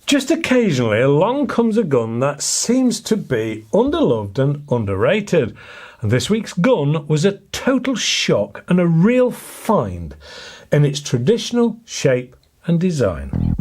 Just occasionally along comes a gun that seems to be underloved and underrated, and this week's gun was a total shock and a real find in its traditional shape and design.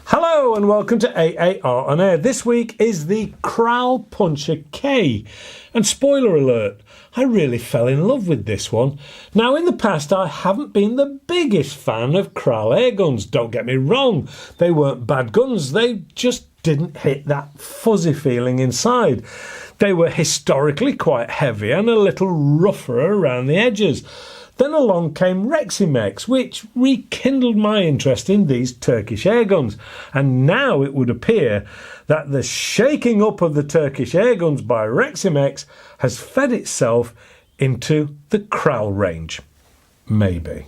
Hello and welcome to AAR on Air. This week is the Kral Puncher K. And spoiler alert, I really fell in love with this one. Now in the past I haven't been the biggest fan of Kral airguns, don't get me wrong. They weren't bad guns, they just didn't hit that fuzzy feeling inside. They were historically quite heavy and a little rougher around the edges. Then along came Reximex, which rekindled my interest in these Turkish airguns. And now it would appear that the shaking up of the Turkish airguns by Reximex has fed itself into the Kral range. Maybe.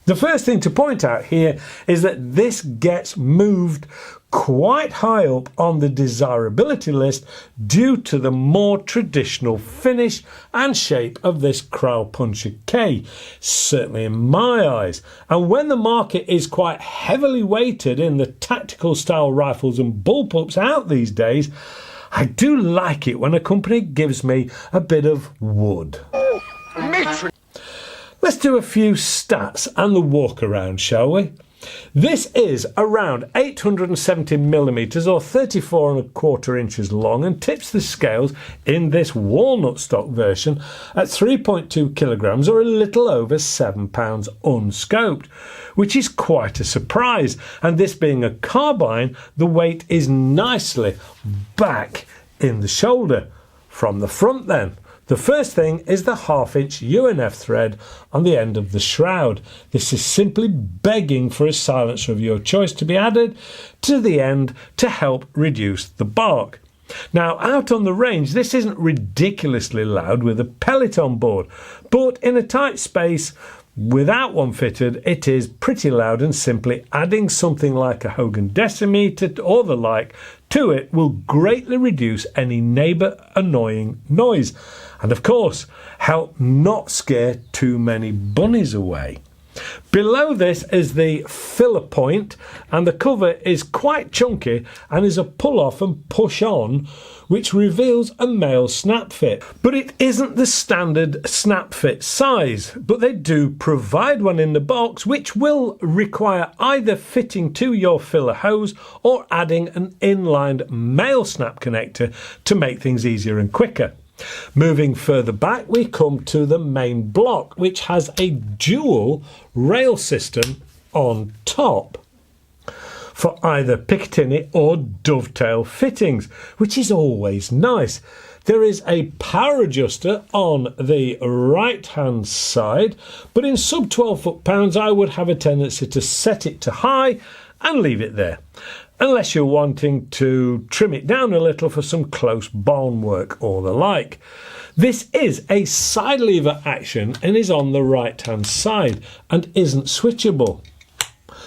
The first thing to point out here is that this gets moved quite high up on the desirability list due to the more traditional finish and shape of this Kral Puncher K, certainly in my eyes. And when the market is quite heavily weighted in the tactical style rifles and bullpups out these days, I do like it when a company gives me a bit of wood. Let's do a few stats and the walkaround, shall we? This is around 870mm or 34¼ inches long and tips the scales in this walnut stock version at 3.2 kilograms or a little over 7 pounds unscoped, which is quite a surprise. And this being a carbine, the weight is nicely back in the shoulder. From the front then. The first thing is the 1/2-inch UNF thread on the end of the shroud. This is simply begging for a silencer of your choice to be added to the end to help reduce the bark. Now out on the range this isn't ridiculously loud with a pellet on board, but in a tight space without one fitted it is pretty loud, and simply adding something like a Hogan decimeter or the like to it will greatly reduce any neighbour annoying noise. And of course, help not scare too many bunnies away. Below this is the filler point, and the cover is quite chunky and is a pull off and push on, which reveals a male snap fit. But it isn't the standard snap fit size, but they do provide one in the box, which will require either fitting to your filler hose or adding an inlined male snap connector to make things easier and quicker. Moving further back we come to the main block, which has a dual rail system on top for either Picatinny or dovetail fittings, which is always nice. There is a power adjuster on the right hand side, but in sub 12 foot-pounds I would have a tendency to set it to high and leave it there, unless you're wanting to trim it down a little for some close barn work or the like. This is a side lever action and is on the right hand side and isn't switchable.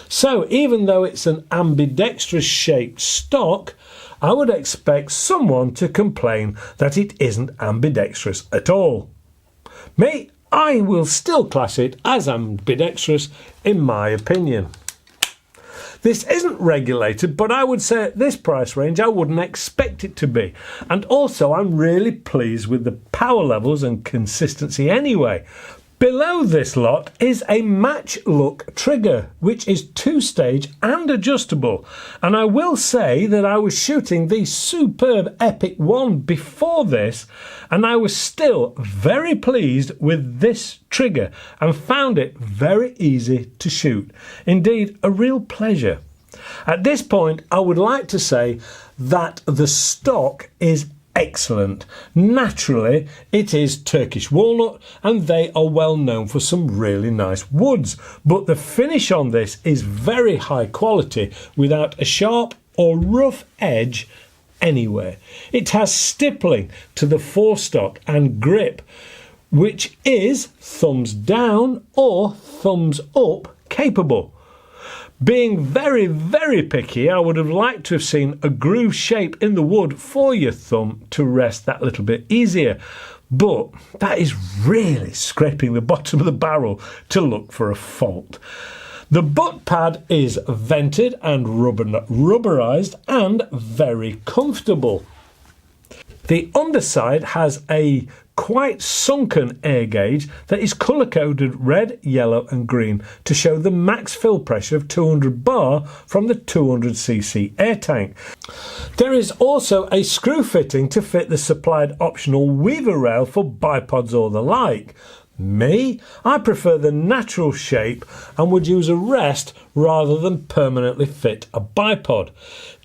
So even though it's an ambidextrous shaped stock, I would expect someone to complain that it isn't ambidextrous at all. Me, I will still class it as ambidextrous in my opinion. This isn't regulated, but I would say at this price range I wouldn't expect it to be. And also I'm really pleased with the power levels and consistency anyway. Below this lot is a match look trigger, which is 2-stage and adjustable. And I will say that I was shooting the superb Epic 1 before this, and I was still very pleased with this trigger and found it very easy to shoot. Indeed, a real pleasure. At this point, I would like to say that the stock is excellent. Naturally, it is Turkish walnut and they are well known for some really nice woods, but the finish on this is very high quality without a sharp or rough edge anywhere. It has stippling to the forestock and grip, which is thumbs down or thumbs up capable. Being very, very picky, I would have liked to have seen a groove shape in the wood for your thumb to rest that little bit easier. But that is really scraping the bottom of the barrel to look for a fault. The butt pad is vented and rubberized and very comfortable. The underside has a quite sunken air gauge that is colour-coded red, yellow and green to show the max fill pressure of 200 bar from the 200cc air tank. There is also a screw fitting to fit the supplied optional weaver rail for bipods or the like. Me, I prefer the natural shape and would use a rest rather than permanently fit a bipod.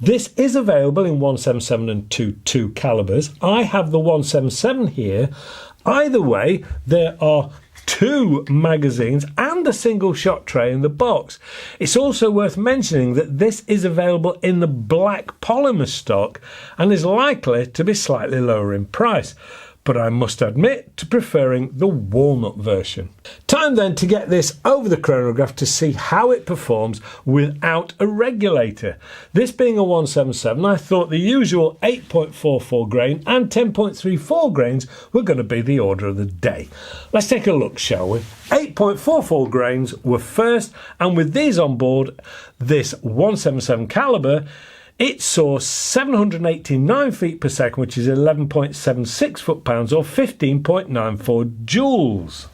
This is available in 177 and 22 calibers. I have the 177 here. Either way, there are 2 magazines and a single shot tray in the box. It's also worth mentioning that this is available in the black polymer stock and is likely to be slightly lower in price, but I must admit to preferring the walnut version. Time then to get this over the chronograph to see how it performs without a regulator. This being a 177, I thought the usual 8.44 grain and 10.34 grains were going to be the order of the day. Let's take a look, shall we? 8.44 grains were first, and with these on board, this 177 caliber, it saw 789 feet per second, which is 11.76 foot-pounds or 15.94 joules.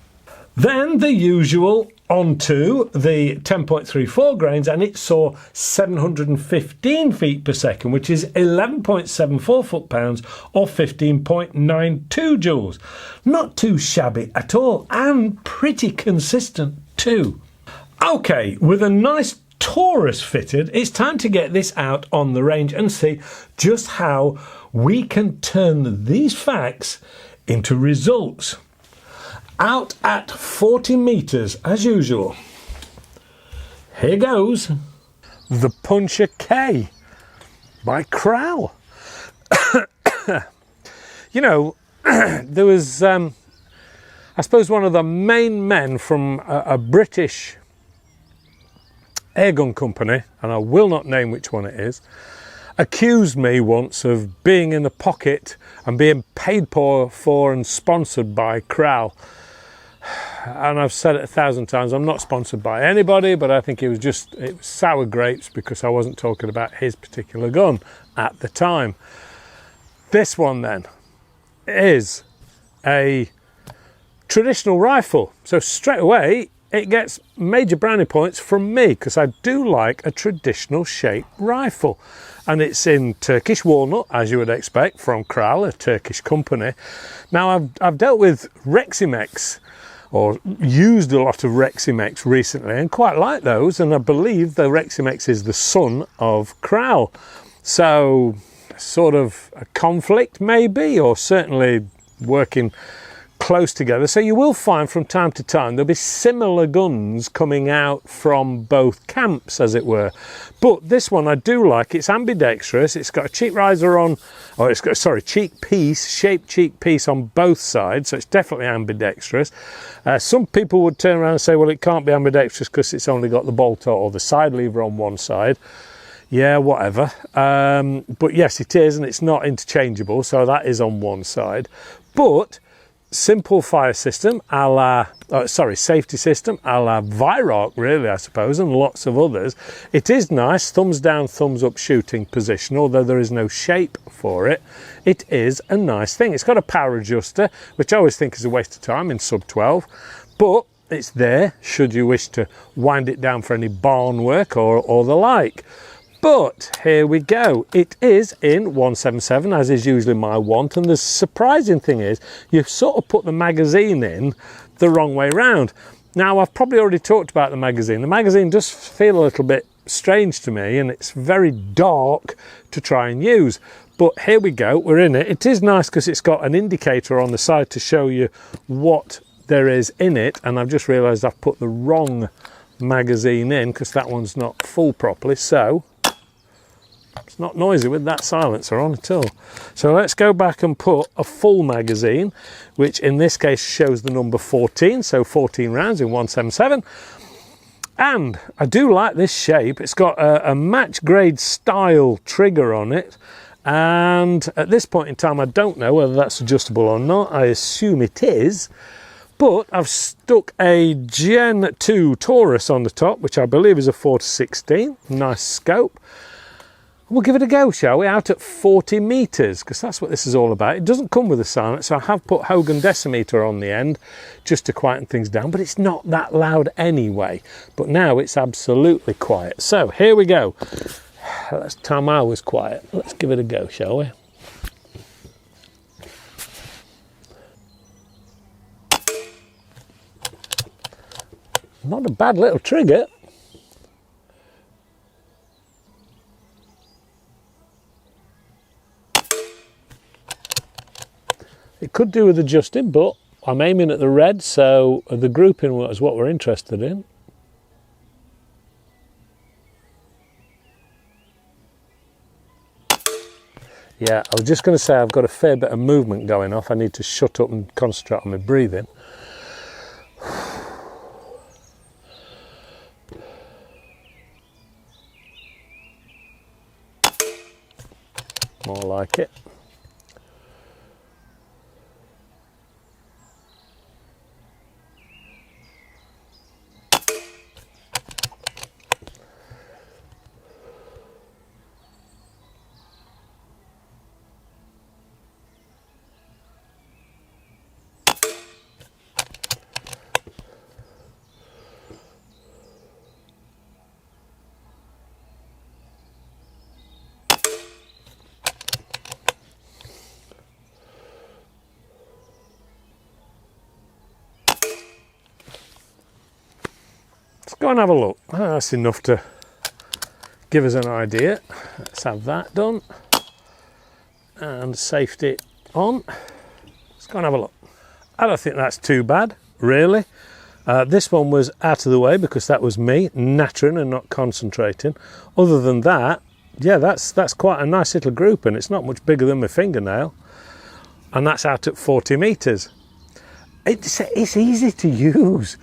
Then the usual onto the 10.34 grains, and it saw 715 feet per second, which is 11.74 foot-pounds or 15.92 joules. Not too shabby at all, and pretty consistent too. Okay, with a nice Taurus fitted, it's time to get this out on the range and see just how we can turn these facts into results. Out at 40 meters as usual. Here goes. The Puncher K by Kral. You know, there was I suppose one of the main men from a British airgun company, and I will not name which one it is, accused me once of being in the pocket and being paid for and sponsored by Kral. And I've said it 1,000 times, I'm not sponsored by anybody, but I think it was sour grapes because I wasn't talking about his particular gun at the time. This one then is a traditional rifle, so straight away it gets major brownie points from me because I do like a traditional shape rifle, and it's in Turkish walnut, as you would expect from Kral, a Turkish company. Now I've dealt with Reximex, or used a lot of Reximex recently, and quite like those, and I believe the Reximex is the son of Kral, so sort of a conflict maybe, or certainly working close together. So you will find from time to time there'll be similar guns coming out from both camps, as it were. But this one I do like. It's ambidextrous. It's got a cheek riser on, or it's got, sorry, cheek piece, shaped cheek piece on both sides, so it's definitely ambidextrous. Some people would turn around and say, well, it can't be ambidextrous because it's only got the bolt or the side lever on one side. Yeah, whatever. But yes, it is, and it's not interchangeable, so that is on one side. But simple fire system a la, safety system a la Viroc, really, I suppose, and lots of others. It is nice, thumbs down, thumbs up shooting position, although there is no shape for it. It is a nice thing. It's got a power adjuster, which I always think is a waste of time in sub 12, but it's there should you wish to wind it down for any barn work or the like. But here we go. It is in 177, as is usually my want, and the surprising thing is you've sort of put the magazine in the wrong way round. Now, I've probably already talked about the magazine. The magazine does feel a little bit strange to me, and it's very dark to try and use. But here we go, we're in it. It is nice because it's got an indicator on the side to show you what there is in it, and I've just realised I've put the wrong magazine in because that one's not full properly, so it's not noisy with that silencer on at all. So let's go back and put a full magazine, which in this case shows the number 14, so 14 rounds in 177. And I do like this shape. It's got a match grade style trigger on it. And at this point in time, I don't know whether that's adjustable or not. I assume it is. But I've stuck a Gen 2 Taurus on the top, which I believe is a 4-16. Nice scope. We'll give it a go, shall we? Out at 40 meters, because that's what this is all about. It doesn't come with a silence, so I have put Hogan decimeter on the end just to quieten things down, but it's not that loud anyway. But now it's absolutely quiet. So here we go. Last time I was quiet. Let's give it a go, shall we? Not a bad little trigger. It could do with adjusting, but I'm aiming at the red, so the grouping is what we're interested in. Yeah, I was just going to say I've got a fair bit of movement going off. I need to shut up and concentrate on my breathing. More like it. Go and have a look. That's enough to give us an idea. Let's have that done. And safety on. Let's go and have a look. I don't think that's too bad, really. This one was out of the way because that was me nattering and not concentrating. Other than that, yeah, that's quite a nice little group, and it's not much bigger than my fingernail. And that's out at 40 meters. It's easy to use.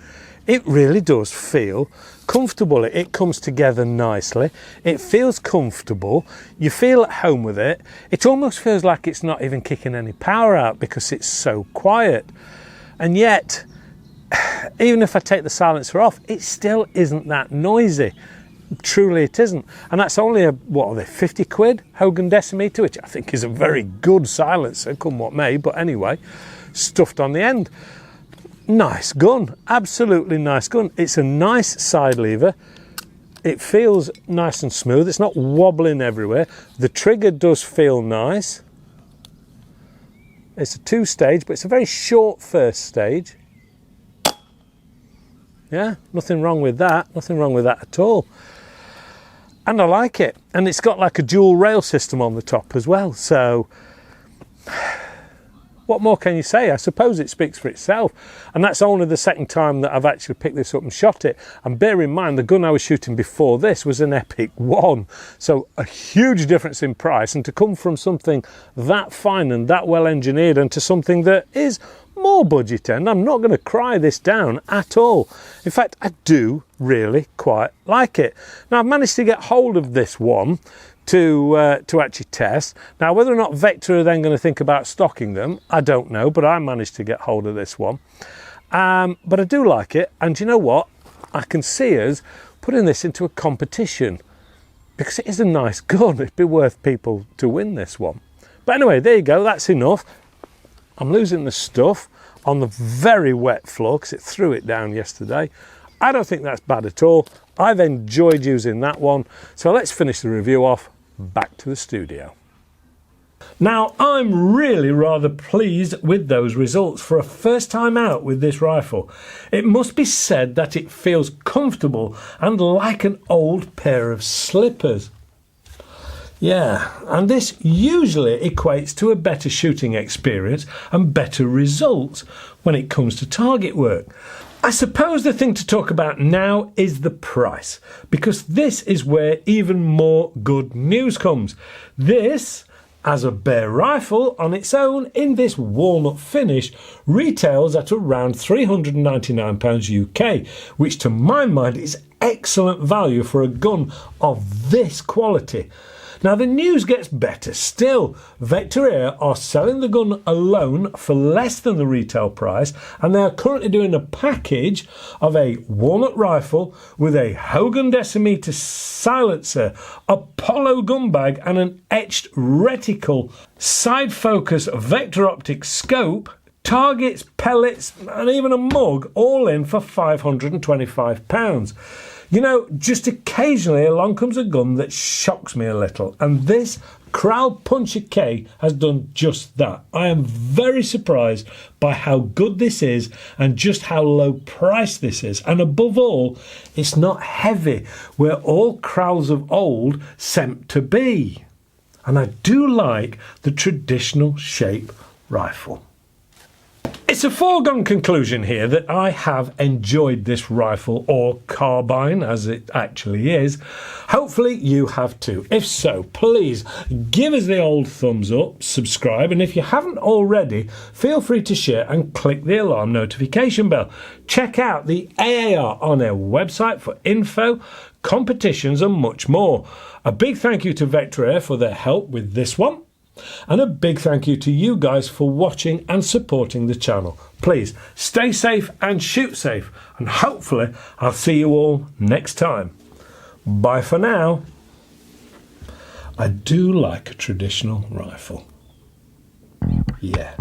It really does feel comfortable. It comes together nicely. It feels comfortable. You feel at home with it. It almost feels like it's not even kicking any power out because it's so quiet. And yet, even if I take the silencer off, it still isn't that noisy. Truly it isn't. And that's only a, what are they, 50 quid Hogan decimeter, which I think is a very good silencer, come what may. But anyway, stuffed on the end. Nice gun, absolutely nice gun. It's a nice side lever. It feels nice and smooth. It's not wobbling everywhere. The trigger does feel nice. It's a 2-stage, but it's a very short first stage. Yeah, nothing wrong with that. Nothing wrong with that at all. And I like it. And it's got like a dual rail system on the top as well. So what more can you say? I suppose it speaks for itself. And that's only the second time that I've actually picked this up and shot it. And bear in mind, the gun I was shooting before this was an Epic 1. So a huge difference in price. And to come from something that fine and that well engineered and to something that is more budget end, I'm not going to cry this down at all. In fact, I do really quite like it. Now, I've managed to get hold of this one to actually test. Now, whether or not Vector are then going to think about stocking them, I don't know, but I managed to get hold of this one. But I do like it, and you know what? I can see us putting this into a competition because it is a nice gun. It'd be worth people to win this one. But anyway, there you go, that's enough. I'm losing the stuff on the very wet floor because it threw it down yesterday. I don't think that's bad at all. I've enjoyed using that one. So let's finish the review off. Back to the studio. Now, I'm really rather pleased with those results for a first time out with this rifle. It must be said that it feels comfortable and like an old pair of slippers. Yeah, and this usually equates to a better shooting experience and better results when it comes to target work. I suppose the thing to talk about now is the price, because this is where even more good news comes. This as a bare rifle on its own in this walnut finish retails at around £399 UK, which to my mind is excellent value for a gun of this quality. Now the news gets better still. Vector Air are selling the gun alone for less than the retail price, and they are currently doing a package of a walnut rifle with a Hogan decimeter silencer, Apollo gun bag and an etched reticle, side focus vector optic scope, targets, pellets and even a mug, all in for £525. You know, just occasionally along comes a gun that shocks me a little, and this Kral Puncher K has done just that. I am very surprised by how good this is and just how low priced this is, and above all, it's not heavy, where all Krals of old seemed to be. And I do like the traditional shape rifle. It's a foregone conclusion here that I have enjoyed this rifle, or carbine as it actually is. Hopefully you have too. If so, please give us the old thumbs up, subscribe, and if you haven't already, feel free to share and click the alarm notification bell. Check out the AAR on our website for info, competitions and much more. A big thank you to Vector Air for their help with this one. And a big thank you to you guys for watching and supporting the channel. Please stay safe and shoot safe, and hopefully I'll see you all next time. Bye for now. I do like a traditional rifle. Yeah.